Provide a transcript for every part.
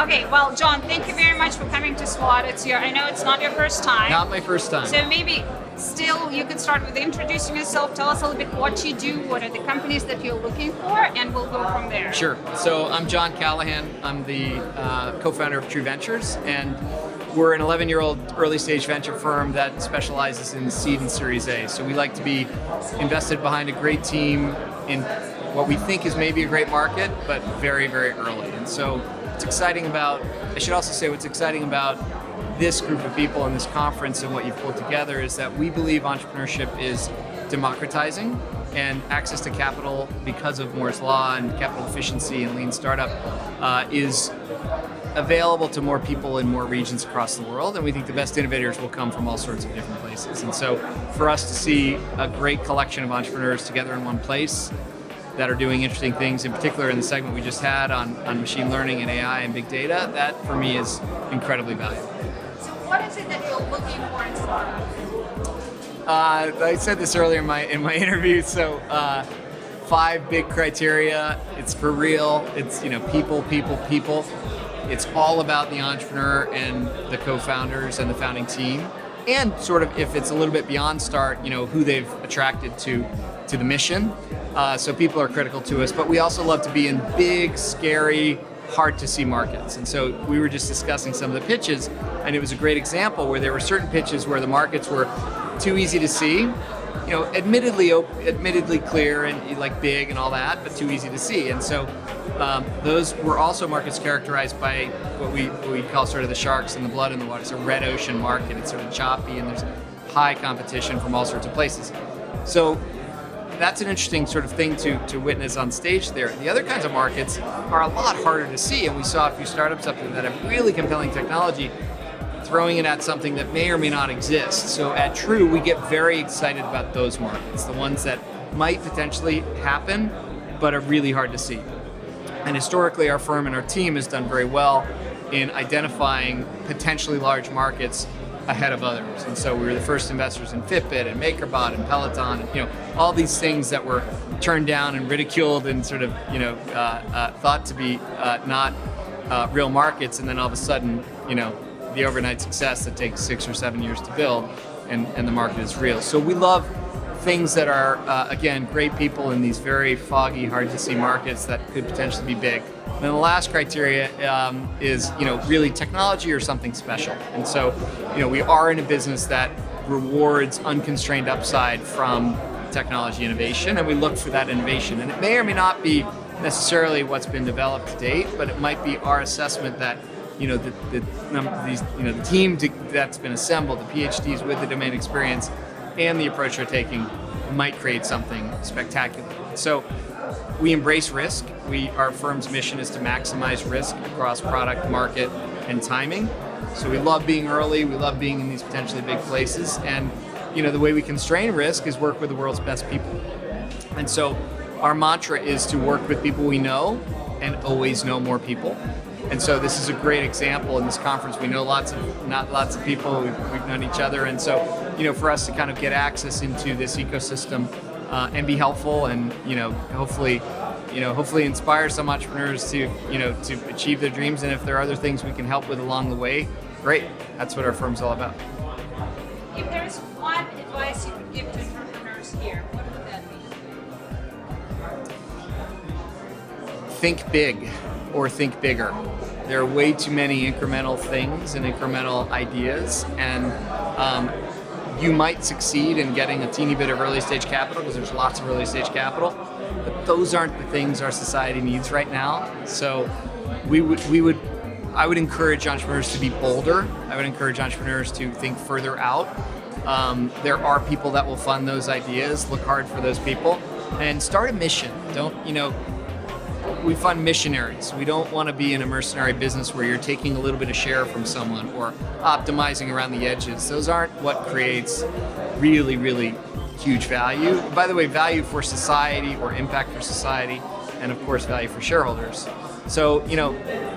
Okay, well, Jon, thank you very much for coming to SVOD. I know it's not your first time. Not my first time. So maybe still you could start with introducing yourself. Tell us a little bit what you do, what are the companies that you're looking for, and we'll go from there. Sure. So I'm Jon Callaghan. I'm the co-founder of True Ventures, and we're an 11-year-old early-stage venture firm that specializes in seed and Series A. So we like to be invested behind a great team in what we think is maybe a great market, but very, very early. And so I should also say what's exciting about this group of people in this conference and what you've pulled together is that we believe entrepreneurship is democratizing, and access to capital because of Moore's Law and capital efficiency and lean startup is available to more people in more regions across the world, and we think the best innovators will come from all sorts of different places. And so for us to see a great collection of entrepreneurs together in one place that are doing interesting things, in particular in the segment we just had on machine learning and AI and big data, that for me is incredibly valuable. So what is it that you're looking for in startups? I said this earlier in my interview, so 5 big criteria. It's for real. It's people. It's all about the entrepreneur and the co-founders and the founding team, and sort of if it's a little bit beyond start, who they've attracted to the mission. So people are critical to us, but we also love to be in big, scary, hard to see markets. And so we were just discussing some of the pitches, and it was a great example where there were certain pitches where the markets were too easy to see, admittedly clear and like big and all that, but too easy to see. And so those were also markets characterized by what we call sort of the sharks and the blood in the water. It's a red ocean market. It's sort of choppy, and there's high competition from all sorts of places. So that's an interesting sort of thing to witness on stage there. The other kinds of markets are a lot harder to see, and we saw a few startups up there that have really compelling technology, throwing it at something that may or may not exist. So at True, we get very excited about those markets, the ones that might potentially happen, but are really hard to see. And historically, our firm and our team has done very well in identifying potentially large markets ahead of others. And so we were the first investors in Fitbit and MakerBot and Peloton, and all these things that were turned down and ridiculed and sort of thought to be not real markets, and then all of a sudden the overnight success that takes 6 or 7 years to build, and the market is real. So we love things that are again great people in these very foggy, hard to see markets that could potentially be big. And then the last criteria is really technology or something special. And so we are in a business that rewards unconstrained upside from technology innovation, and we look for that innovation. And it may or may not be necessarily what's been developed to date, but it might be our assessment that the team that's been assembled, the PhDs with the domain experience and the approach they're taking might create something spectacular. So we embrace risk. Our firm's mission is to maximize risk across product, market, and timing. So we love being early. We love being in these potentially big places. And the way we constrain risk is work with the world's best people. And so our mantra is to work with people we know and always know more people. And so this is a great example in this conference. We know not lots of people. We've known each other, and so for us to kind of get access into this ecosystem and be helpful, and hopefully inspire some entrepreneurs to achieve their dreams. And if there are other things we can help with along the way, great. That's what our firm's all about. If there's one advice you could give to entrepreneurs here, what would that be? Think big. Or think bigger. There are way too many incremental things and incremental ideas, and you might succeed in getting a teeny bit of early stage capital because there's lots of early stage capital, but those aren't the things our society needs right now. So I would encourage entrepreneurs to be bolder. I would encourage entrepreneurs to think further out. There are people that will fund those ideas. Look hard for those people and start a mission. We fund missionaries. We don't want to be in a mercenary business where you're taking a little bit of share from someone or optimizing around the edges. Those aren't what creates really, really huge value. By the way, value for society or impact for society, and of course, value for shareholders. So,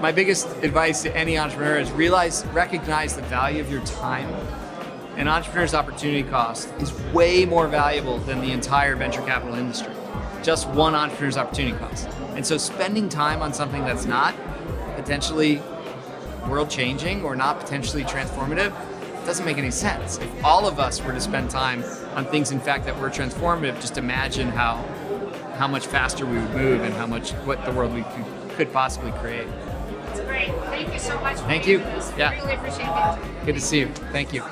my biggest advice to any entrepreneur is recognize the value of your time. An entrepreneur's opportunity cost is way more valuable than the entire venture capital industry. Just one entrepreneur's opportunity cost. And so spending time on something that's not potentially world changing or not potentially transformative, it doesn't make any sense. If all of us were to spend time on things, in fact, that were transformative, just imagine how much faster we would move and what the world we could possibly create. That's great. Thank you so much. Thank you. This. Yeah. Really appreciate it. Good to see you. Thank you.